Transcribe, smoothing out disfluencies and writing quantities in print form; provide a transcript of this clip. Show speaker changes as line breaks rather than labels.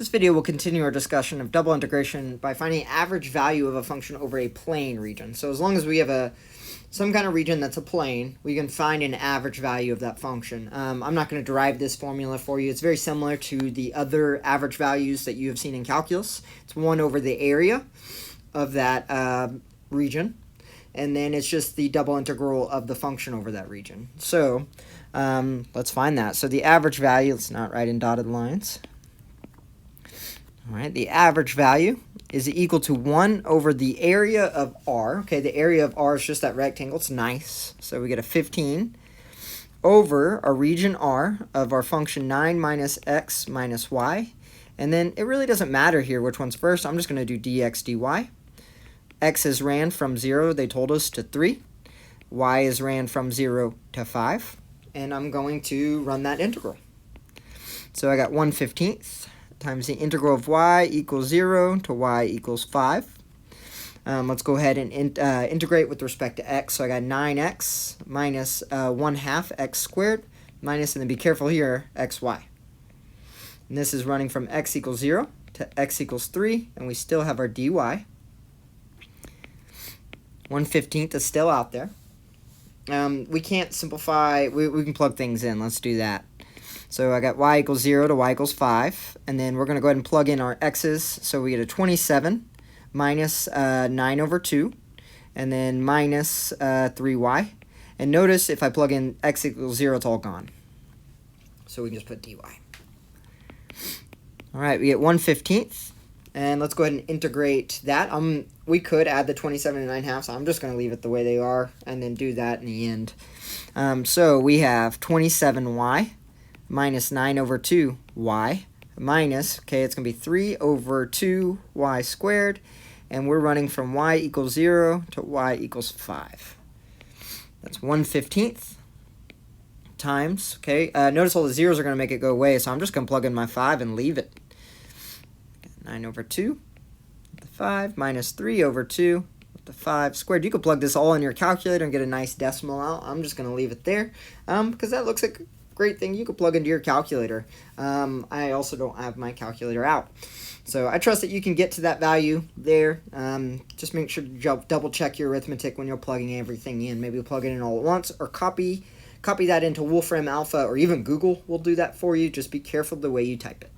This video will continue our discussion of double integration by finding average value of a function over a plane region. So as long as we have some kind of region that's a plane, we can find an average value of that function. I'm not going to derive this formula for you. It's very similar to the other average values that you have seen in calculus. It's 1 over the area of that region, and then it's just the double integral of the function over that region. So let's find that. So the average value, let's not write in dotted lines. All right, the average value is equal to 1 over the area of R. Okay, the area of R is just that rectangle. It's nice. So we get a 15 over our region R of our function 9 minus x minus y. And then it really doesn't matter here which one's first. I'm just going to do dx dy. X is ran from 0, they told us, to 3. Y is ran from 0 to 5. And I'm going to run that integral. So I got 1/15 times the integral of y equals 0 to y equals 5. Let's go ahead and integrate with respect to x. So I got 9x minus 1/2 x squared minus, and then be careful here, xy. And this is running from x equals 0 to x equals 3, and we still have our dy. 1/15 is still out there. We can't simplify, we can plug things in. Let's do that. So I got y equals 0 to y equals 5, and then we're going to go ahead and plug in our x's. So we get a 27 minus 9 over 2, and then minus 3y. And notice if I plug in x equals 0, it's all gone. So we can just put dy. All right, we get 1/15, and let's go ahead and integrate that. We could add the 27 and 9/2, so I'm just going to leave it the way they are and then do that in the end. So we have 27y minus 9 over 2y minus, okay, it's going to be 3 over 2y squared, and we're running from y equals 0 to y equals 5. That's 1/15 times, okay, notice all the zeros are going to make it go away, so I'm just going to plug in my 5 and leave it. 9 over 2 with the 5 minus 3 over 2 with the 5 squared. You could plug this all in your calculator and get a nice decimal out. I'm just going to leave it there because that looks like a great thing you could plug into your calculator. I also don't have my calculator out. So I trust that you can get to that value there. Just make sure to double check your arithmetic when you're plugging everything in. Maybe plug it in all at once, or copy that into Wolfram Alpha, or even Google will do that for you. Just be careful the way you type it.